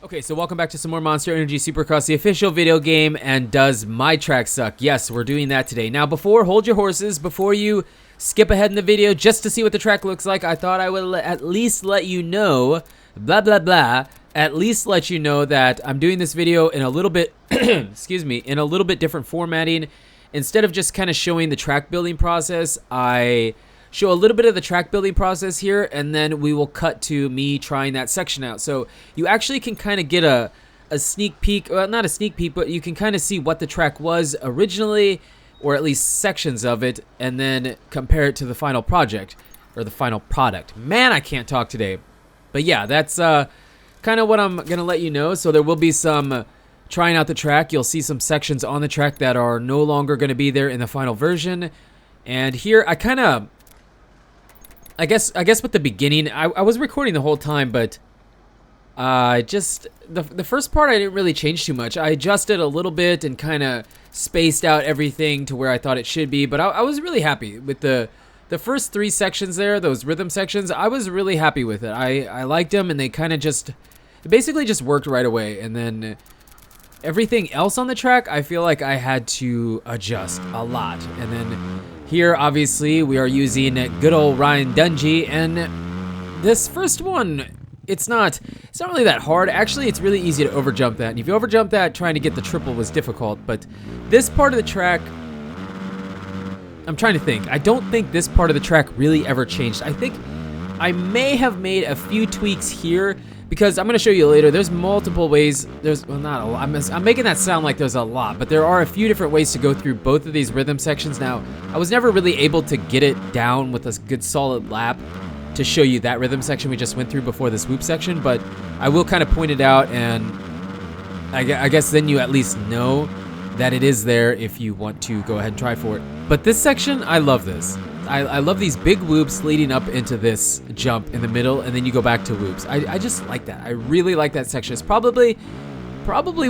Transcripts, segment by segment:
Okay, so welcome back to some more Monster Energy Supercross, the official video game, and does my track suck? Yes, we're doing that today. Now, hold your horses, before you skip ahead in the video just to see what the track looks like, I thought I would at least let you know, at least let you know that I'm doing this video in a little bit, excuse me, in a little bit different formatting. Instead of just kind of showing the track building process, I show a little bit of the track building process here, and then we will cut to me trying that section out. So you actually can kind of get a sneak peek, well, not a sneak peek, but you can kind of see what the track was originally, or at least sections of it, and then compare it to the final project, or the final product. Man, I can't talk today. But yeah, that's kind of what I'm going to let you know. So there will be some trying out the track. You'll see some sections on the track that are no longer going to be there in the final version. And here, I guess with the beginning, I was recording the whole time, but just the first part I didn't really change too much. I adjusted a little bit and kind of spaced out everything to where I thought it should be, but I was really happy with the first three sections there, those rhythm sections. I was really happy with it. I liked them, and they kind of it basically just worked right away. And then everything else on the track, I feel like I had to adjust a lot. And then here, obviously, we are using good old Ryan Dungey, and this first one, it's not really that hard. Actually, it's really easy to overjump that. And if you overjump that, trying to get the triple was difficult. But this part of the track, I'm trying to think. I don't think this part of the track really ever changed. I think I may have made a few tweaks here, because I'm going to show you later. There's multiple ways. Well, not a lot. I'm making that sound like there's a lot, but there are a few different ways to go through both of these rhythm sections. Now, I was never really able to get it down with a good solid lap to show you that rhythm section we just went through before this whoop section, but I will kind of point it out, and I guess then you at least know that it is there if you want to go ahead and try for it. But this section, I love this. I love these big whoops leading up into this jump in the middle, and then you go back to whoops. I just like that. I really like that section. It's probably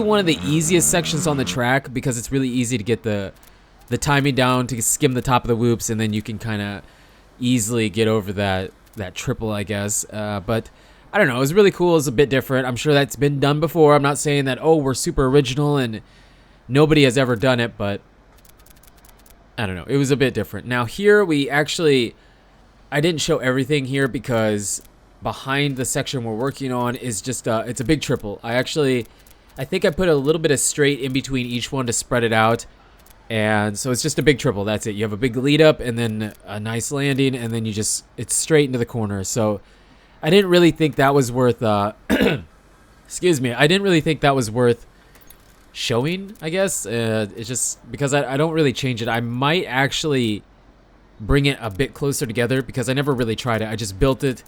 one of the easiest sections on the track, because it's really easy to get the timing down to skim the top of the whoops, and then you can kind of easily get over that triple, I guess. But I don't know. It was really cool. It was a bit different. I'm sure that's been done before. I'm not saying that, oh, we're super original and nobody has ever done it, but I don't know. It was a bit different. Now here I didn't show everything here, because behind the section we're working on is just it's a big triple. I think I put a little bit of straight in between each one to spread it out, and so it's just a big triple. That's it. You have a big lead up and then a nice landing, and then it's straight into the corner. So I didn't really think that was worth excuse me. I didn't really think that was worth showing, I guess. It's just because I don't really change it. I might actually bring it a bit closer together, because I never really tried it. I just built it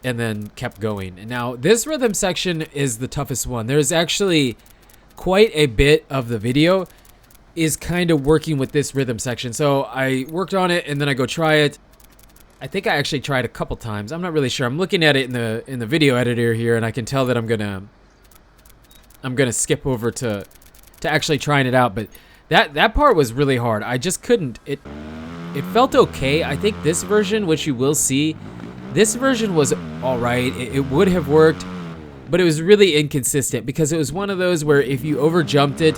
and then kept going. And now this rhythm section is the toughest one. There's actually quite a bit of the video is kind of working with this rhythm section. So I worked on it and then I go try it. I think I actually tried a couple times. I'm not really sure. I'm looking at it in the video editor here, and I can tell that I'm gonna skip over to actually trying it out. But that part was really hard. I just couldn't. It felt okay. I think this version, which you will see, this version was all right. It would have worked, but it was really inconsistent, because it was one of those where if you overjumped it,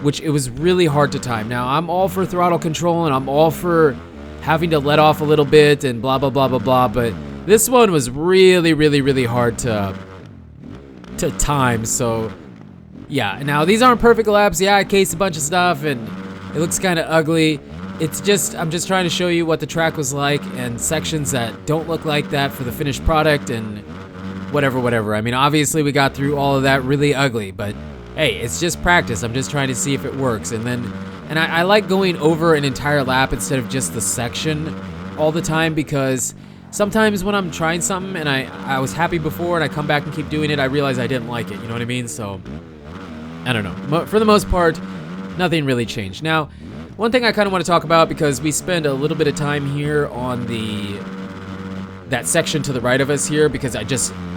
which it was really hard to time. Now, I'm all for throttle control, and I'm all for having to let off a little bit and blah, blah, blah, blah, blah, but this one was really, really, really hard to time. So yeah, now these aren't perfect laps. Yeah, I cased a bunch of stuff and it looks kind of ugly. I'm just trying to show you what the track was like, and sections that don't look like that for the finished product, and whatever. I mean, obviously we got through all of that really ugly, but hey, it's just practice. I'm just trying to see if it works. And I like going over an entire lap instead of just the section all the time, because sometimes when I'm trying something and I was happy before and I come back and keep doing it, I realize I didn't like it. You know what I mean? So I don't know. For the most part, nothing really changed. Now, one thing I kind of want to talk about, because we spend a little bit of time here on that section to the right of us here, because I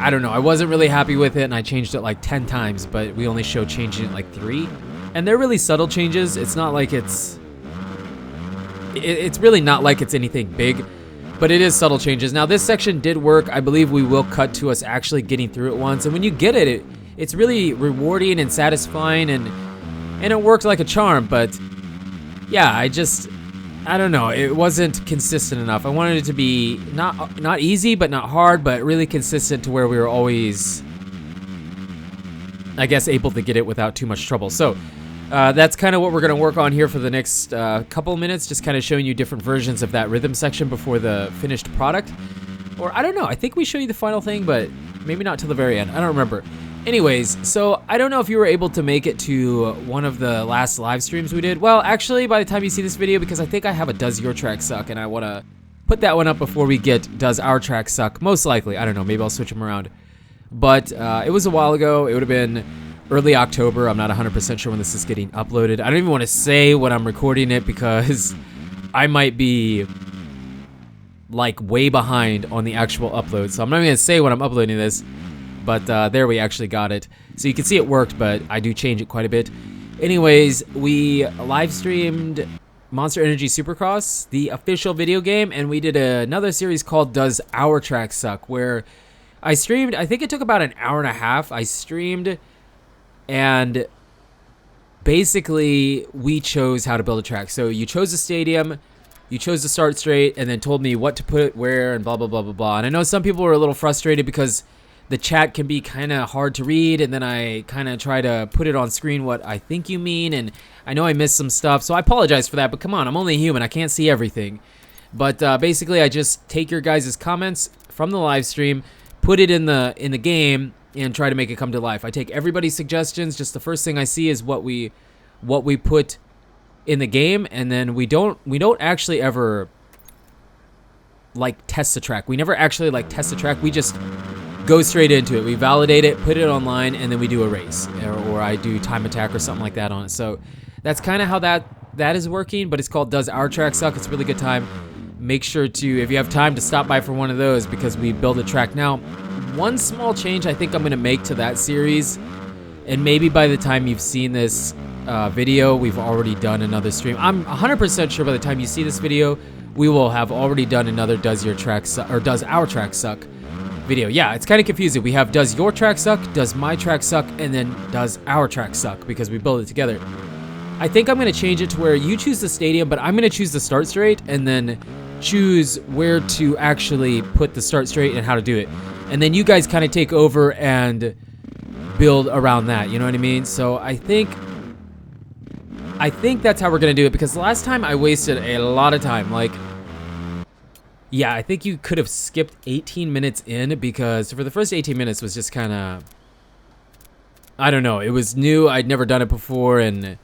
don't know, I wasn't really happy with it, and I changed it like 10 times, but we only show changing it like 3. And they're really subtle changes. It's not like it's really not like it's anything big, but it is subtle changes. Now, this section did work. I believe we will cut to us actually getting through it once, and when you get it, it's really rewarding and satisfying, and it worked like a charm. But yeah, I don't know, it wasn't consistent enough. I wanted it to be not easy, but not hard, but really consistent to where we were always, I guess, able to get it without too much trouble. So that's kind of what we're going to work on here for the next couple of minutes, just kind of showing you different versions of that rhythm section before the finished product. Or I don't know, I think we show you the final thing, but maybe not till the very end. I don't remember. Anyways, so I don't know if you were able to make it to one of the last live streams we did. Well, actually, by the time you see this video, because I think I have a Does Your Track Suck, and I want to put that one up before we get Does Our Track Suck, most likely. I don't know, maybe I'll switch them around. But it was a while ago. It would have been early October. I'm not 100% sure when this is getting uploaded. I don't even want to say when I'm recording it because I might be like way behind on the actual upload. So I'm not even going to say when I'm uploading this. But there we actually got it. So you can see it worked, but I do change it quite a bit. Anyways, we live streamed Monster Energy Supercross, the official video game, and we did another series called Does Our Track Suck, where I streamed, I think it took about an hour and a half. I streamed, and basically we chose how to build a track. So you chose a stadium, you chose the start straight, and then told me what to put where and blah, blah, blah, blah, blah. And I know some people were a little frustrated because the chat can be kind of hard to read, and then I kind of try to put it on screen what I think you mean, and I know I missed some stuff, so I apologize for that, but come on, I'm only human, I can't see everything. But basically, I just take your guys' comments from the live stream, put it in the game, and try to make it come to life. I take everybody's suggestions, just the first thing I see is what we put in the game, and then we don't actually ever like test the track. We never actually like test the track, we just go straight into it. We validate it, put it online, and then we do a race, or I do time attack or something like that on it. So that's kind of how that is working, but it's called Does Our Track Suck. It's a really good time. Make sure to, if you have time, to stop by for one of those because we build a track. Now, one small change I think I'm going to make to that series, and maybe by the time you've seen this video, we've already done another stream. I'm 100% sure by the time you see this video, we will have already done another Does Your Track Suck, or Does Our Track Suck video. Yeah, it's kind of confusing. We have Does Your Track Suck, Does My Track Suck, and then Does Our Track Suck because we build it together. I think I'm going to change it to where you choose the stadium, but I'm going to choose the start straight and then choose where to actually put the start straight and how to do it. And then you guys kind of take over and build around that, you know what I mean? So I think that's how we're going to do it, because the last time I wasted a lot of time. Like, yeah, I think you could have skipped 18 minutes in, because for the first 18 minutes was just kind of, I don't know, it was new, I'd never done it before, and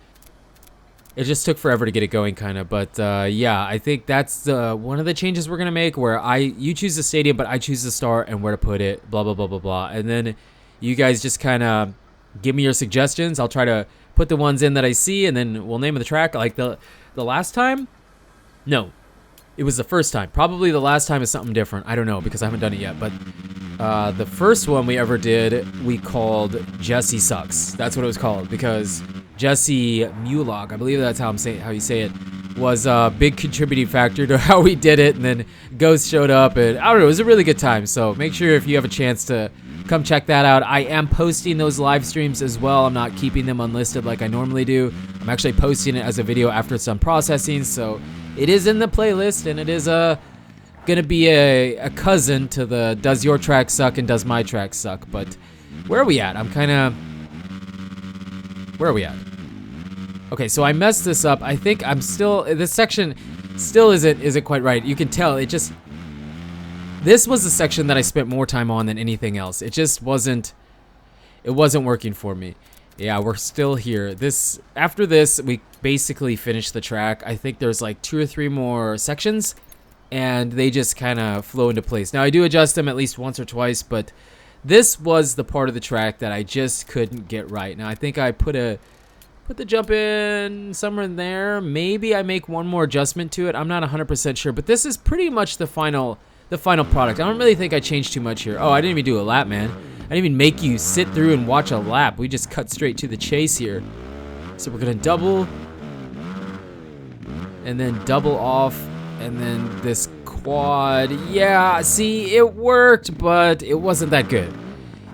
it just took forever to get it going, kind of. But yeah, I think that's one of the changes we're gonna make, where you choose the stadium, but I choose the start and where to put it, blah blah blah blah blah, and then you guys just kind of give me your suggestions. I'll try to put the ones in that I see, and then we'll name the track. Like the last time, no. It was the first time. Probably the last time is something different. I don't know, because I haven't done it yet. But the first one we ever did, we called Jesse Sucks. That's what it was called, because Jesse Mulog, I believe that's how you say it, was a big contributing factor to how we did it. And then Ghost showed up, and I don't know, it was a really good time. So make sure if you have a chance to come check that out. I am posting those live streams as well. I'm not keeping them unlisted like I normally do. I'm actually posting it as a video after it's done processing. So it is in the playlist, and it is gonna be a cousin to the Does Your Track Suck and Does My Track Suck. But where are we at? Where are we at? Okay, so I messed this up. I think I'm still, this section still isn't quite right. You can tell this was the section that I spent more time on than anything else. It just wasn't working for me. Yeah, we're still here. After this, we basically finished the track. I think there's like 2 or 3 more sections, and they just kind of flow into place. Now, I do adjust them at least once or twice, but this was the part of the track that I just couldn't get right. Now, I think I put the jump in somewhere in there. Maybe I make one more adjustment to it. I'm not 100% sure, but this is pretty much the final product. I don't really think I changed too much here. Oh, I didn't even do a lap, man. I didn't even make you sit through and watch a lap. We just cut straight to the chase here. So we're gonna double, and then double off, and then this quad. Yeah, see, it worked, but it wasn't that good.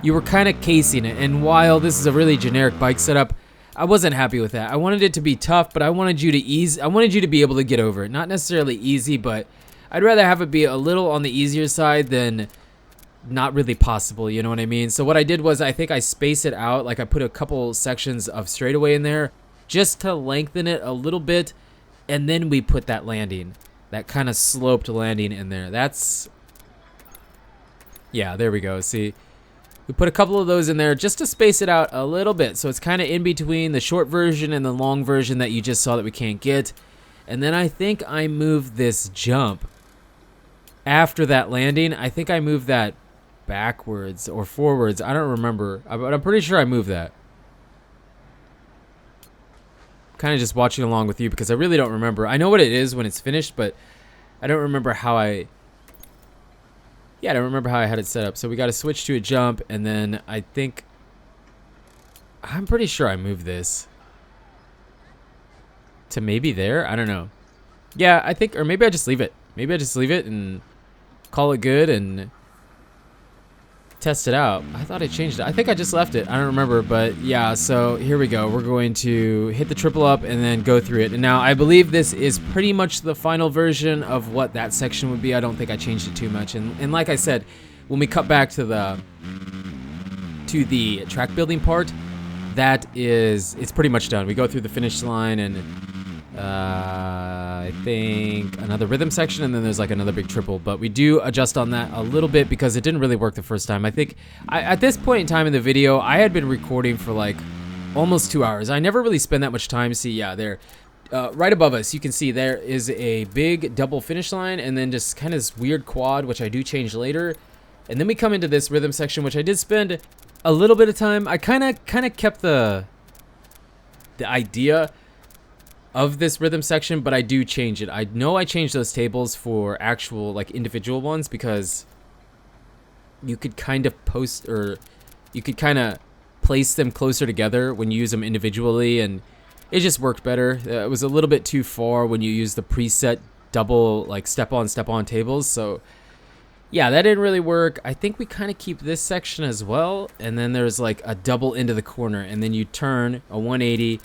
you were kind of casing it. And while this is a really generic bike setup, I wasn't happy with that. I wanted it to be tough, but I wanted you to be able to get over it. Not necessarily easy, but I'd rather have it be a little on the easier side than not really possible, you know what I mean? So what I did was I think I spaced it out, like I put a couple sections of straightaway in there just to lengthen it a little bit, and then we put that landing, that kind of sloped landing in there. Yeah, there we go. See, we put a couple of those in there just to space it out a little bit, so it's kind of in between the short version and the long version that you just saw that we can't get. And then I think I moved this jump after that landing. I think I moved that backwards or forwards. I don't remember, but I'm pretty sure I moved that. Kind of just watching along with you because I really don't remember. I know what it is when it's finished, but I don't remember how I don't remember how I had it set up. So we got to switch to a jump, and then I'm pretty sure I moved this to maybe there. I don't know. Yeah, I think, or maybe I just leave it. Maybe I just leave it and call it good and test it out. I thought I changed it. I think I just left it. I don't remember, but yeah, so here we go. We're going to hit the triple up and then go through it. And now I believe this is pretty much the final version of what that section would be. I don't think I changed it too much. And like I said, when we cut back to the track building part, it's pretty much done. We go through the finish line and I think another rhythm section, and then there's like another big triple, but we do adjust on that a little bit because it didn't really work the first time. I think at this point in time in the video, I had been recording for like almost 2 hours. I never really spend that much time. See, yeah, there, right above us, you can see there is a big double finish line, and then just kind of this weird quad, which I do change later. And then we come into this rhythm section, which I did spend a little bit of time. I kind of kept the idea of this rhythm section, but I do change it. I know I changed those tables for actual like individual ones because you could kind of place them closer together when you use them individually, and it just worked better. It was a little bit too far when you use the preset double like step on tables, so yeah, that didn't really work. I think we kind of keep this section as well, and then there's like a double into the corner, and then you turn a 180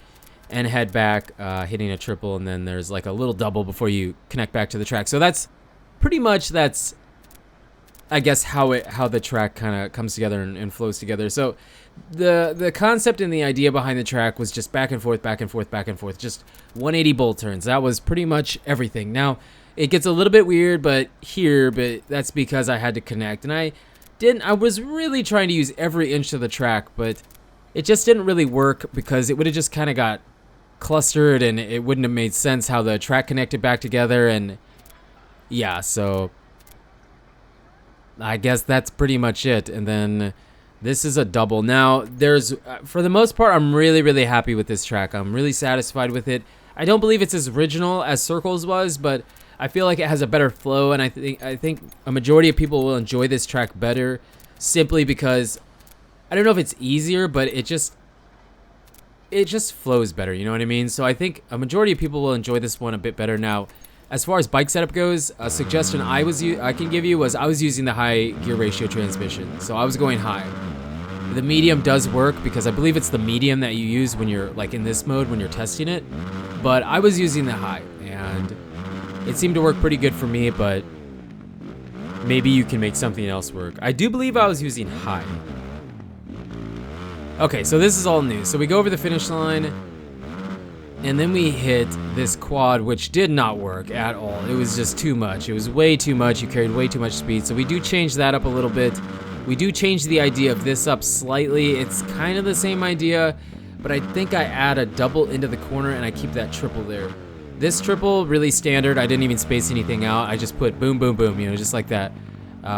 and head back, hitting a triple, and then there's like a little double before you connect back to the track. So that's pretty much, I guess, how the track kind of comes together and flows together. So the concept and the idea behind the track was just back and forth, back and forth, back and forth, just 180 bolt turns. That was pretty much everything. Now, it gets a little bit weird, but that's because I had to connect, and I was really trying to use every inch of the track, but it just didn't really work because it would have just kind of got clustered, and it wouldn't have made sense how the track connected back together. And yeah, so I guess that's pretty much it. And then this is a double. Now there's for the most part, I'm really happy with this track. I'm really satisfied with it. I don't believe it's as original as Circles was, but I feel like it has a better flow, and I think a majority of people will enjoy this track better simply because I don't know if it's easier, but it just flows better, you know what I mean? So I think a majority of people will enjoy this one a bit better. Now, as far as bike setup goes, a suggestion I can give you was I was using the high gear ratio transmission, so I was going high. The medium does work because I believe it's the medium that you use when you're like in this mode when you're testing it, but I was using the high, and it seemed to work pretty good for me, but maybe you can make something else work. I do believe I was using high. Okay, so this is all new. So we go over the finish line, and then we hit this quad, which did not work at all. It was just too much. It was way too much. You carried way too much speed. So we do change that up a little bit. We do change the idea of this up slightly. It's kind of the same idea, but I think I add a double into the corner, and I keep that triple there. This triple, really standard. I didn't even space anything out. I just put boom, boom, boom, just like that.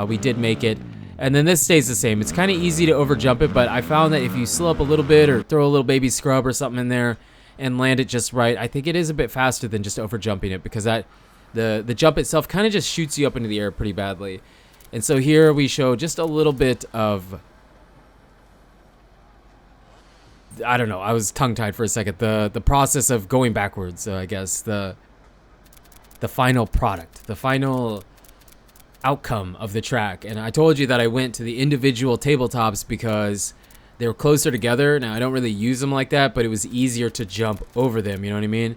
We did make it. And then this stays the same. It's kind of easy to over jump it, but I found that if you slow up a little bit or throw a little baby scrub or something in there and land it just right, I think it is a bit faster than just over jumping it, because the jump itself kind of just shoots you up into the air pretty badly. And so here we show just a little bit of, I don't know, I was tongue-tied for a second, the process of going backwards, I guess, the final product, the final outcome of the track. And I told you that I went to the individual tabletops because they were closer together. Now, I don't really use them like that, but it was easier to jump over them, you know what I mean?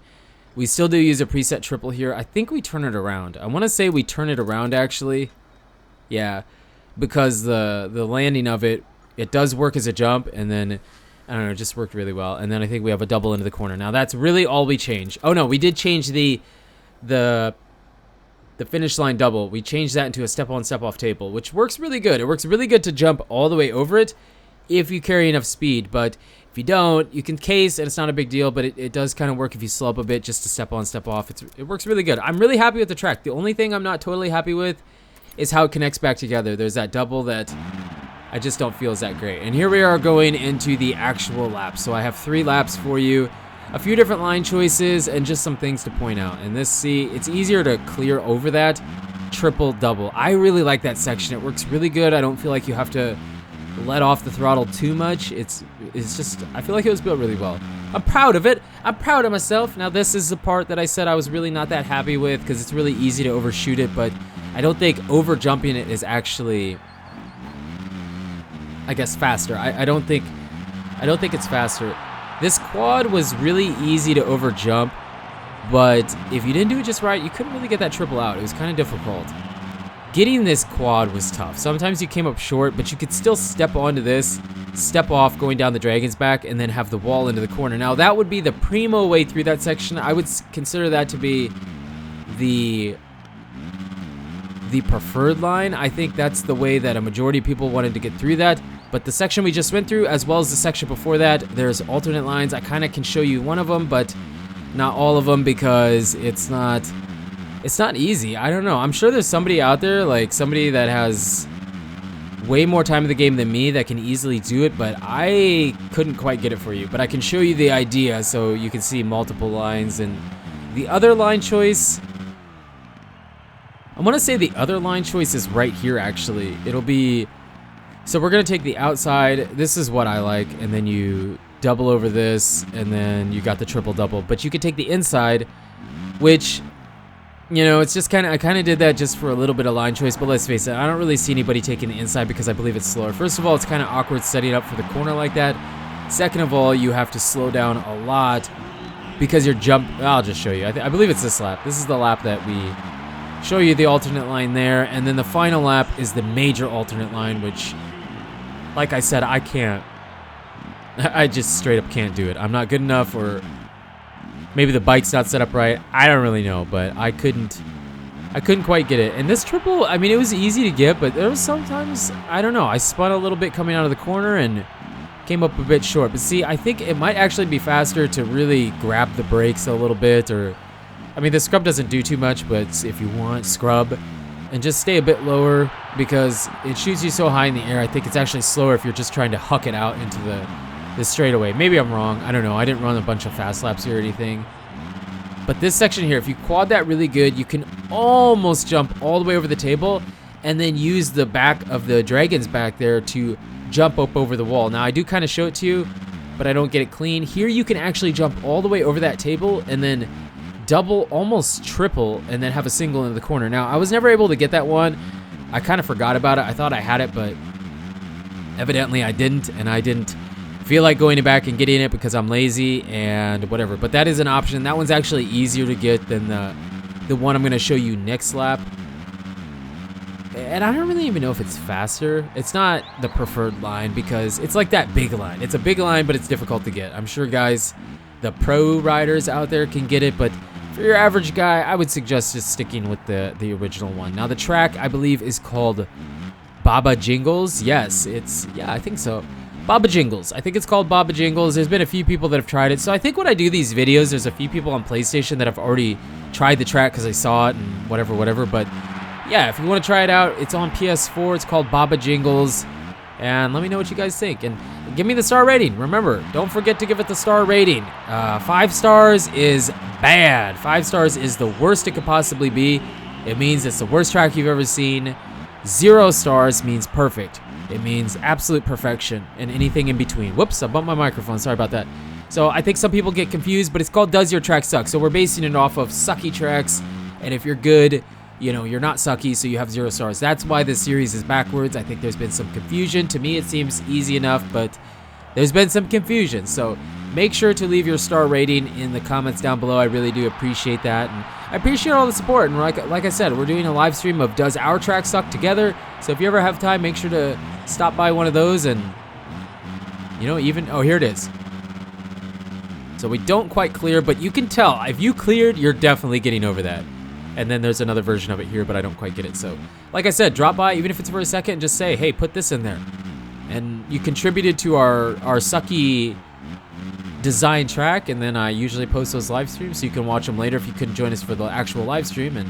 We still do use a preset triple here. I think we turn it around. I want to say we turn it around, actually. Yeah, because the landing of it, it does work as a jump, and then, I don't know, it just worked really well. And then I think we have a double into the corner. Now, that's really all we changed. Oh, no, we did change the finish line double. We changed that into a step-on, step-off table, which works really good. It works really good to jump all the way over it if you carry enough speed, but if you don't, you can case, and it's not a big deal, but it does kind of work if you slow up a bit just to step on, step off. It works really good. I'm really happy with the track. The only thing I'm not totally happy with is how it connects back together. There's that double that I just don't feel is that great. And here we are going into the actual laps. So I have 3 laps for you, a few different line choices, and just some things to point out. And this, see, it's easier to clear over that triple double. I really like that section. It works really good. I don't feel like you have to let off the throttle too much. It's just, I feel like it was built really well. I'm proud of it. I'm proud of myself. Now, this is the part that I said I was really not that happy with because it's really easy to overshoot it, but I don't think over jumping it is actually, I guess, faster. I don't think it's faster. This quad was really easy to over jump, but if you didn't do it just right, you couldn't really get that triple out. It was kind of difficult. Getting this quad was tough. Sometimes you came up short, but you could still step onto this, step off going down the dragon's back, and then have the wall into the corner. Now, that would be the primo way through that section. I would consider that to be the preferred line. I think that's the way that a majority of people wanted to get through that. But the section we just went through, as well as the section before that, there's alternate lines. I kind of can show you one of them, but not all of them because it's not easy. I don't know. I'm sure there's somebody out there, like somebody that has way more time in the game than me that can easily do it, but I couldn't quite get it for you. But I can show you the idea so you can see multiple lines. And the other line choice, I want to say the other line choice is right here, actually. It'll be, so we're going to take the outside. This is what I like, and then you double over this, and then you got the triple double. But you could take the inside, which, you know, it's just kind of, I kind of did that just for a little bit of line choice, but let's face it, I don't really see anybody taking the inside because I believe it's slower. First of all, it's kind of awkward setting up for the corner like that. Second of all, you have to slow down a lot because your jump, I'll just show you. I believe it's this lap. This is the lap that we show you the alternate line there, and then the final lap is the major alternate line, which, like I said, I can't. I just straight up can't do it. I'm not good enough, or maybe the bike's not set up right. I don't really know, but I couldn't quite get it. And this triple, I mean, it was easy to get, but there was sometimes, I don't know, I spun a little bit coming out of the corner and came up a bit short. But see, I think it might actually be faster to really grab the brakes a little bit, or, I mean, the scrub doesn't do too much, but if you want, scrub and just stay a bit lower because it shoots you so high in the air. I think it's actually slower if you're just trying to huck it out into the straightaway. Maybe I'm wrong. I don't know. I didn't run a bunch of fast laps here or anything. But this section here, if you quad that really good, you can almost jump all the way over the table and then use the back of the dragon's back there to jump up over the wall. Now, I do kind of show it to you, but I don't get it clean. Here, you can actually jump all the way over that table and then double, almost triple, and then have a single into the corner. Now, I was never able to get that one. I kind of forgot about it. I thought I had it, but evidently I didn't, and I didn't feel like going back and getting it because I'm lazy and whatever. But that is an option. That one's actually easier to get than the one I'm going to show you next lap. And I don't really even know if it's faster. It's not the preferred line because it's like that big line. It's a big line, but it's difficult to get. I'm sure guys, the pro riders out there can get it, but for your average guy, I would suggest just sticking with the original one. Now, the track, I believe, is called Baba Jingles. Yes, yeah, I think so. Baba Jingles. I think it's called Baba Jingles. There's been a few people that have tried it. So I think when I do these videos, there's a few people on PlayStation that have already tried the track because I saw it and whatever. But yeah, if you want to try it out, it's on PS4. It's called Baba Jingles. And let me know what you guys think. And give me the star rating. Remember, don't forget to give it the star rating. 5 stars is bad. 5 stars is the worst it could possibly be. It means it's the worst track you've ever seen. 0 stars means perfect. It means absolute perfection and anything in between. Whoops, I bumped my microphone. Sorry about that. So I think some people get confused, but it's called Does Your Track Suck? So we're basing it off of sucky tracks. And if you're good, you know, you're not sucky, so you have 0 stars. That's why this series is backwards. I think there's been some confusion. To me, it seems easy enough, but there's been some confusion. So make sure to leave your star rating in the comments down below. I really do appreciate that, and I appreciate all the support. And like I said, we're doing a live stream of Does Our Track Suck Together? So if you ever have time, make sure to stop by one of those, and, you know, even, oh, here it is. So we don't quite clear, but you can tell. If you cleared, you're definitely getting over that. And then there's another version of it here, but I don't quite get it. So, like I said, drop by, even if it's for a second, and just say, hey, put this in there. And you contributed to our sucky design track, and then I usually post those live streams, so you can watch them later if you couldn't join us for the actual live stream, and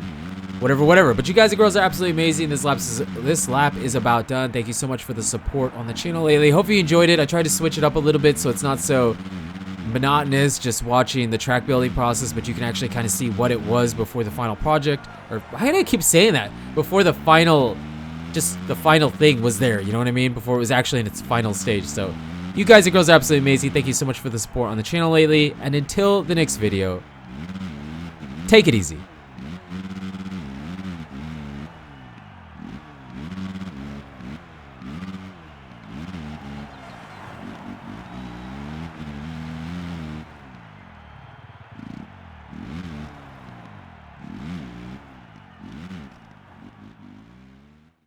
whatever. But you guys and girls are absolutely amazing. This lap is about done. Thank you so much for the support on the channel lately. Hope you enjoyed it. I tried to switch it up a little bit so it's not so monotonous just watching the track building process, but you can actually kind of see what it was before the final project, or why do I keep saying that? Before the final, just the final thing was there, you know what I mean? Before it was actually in its final stage. So you guys and girls are absolutely amazing. Thank you so much for the support on the channel lately, and until the next video, take it easy.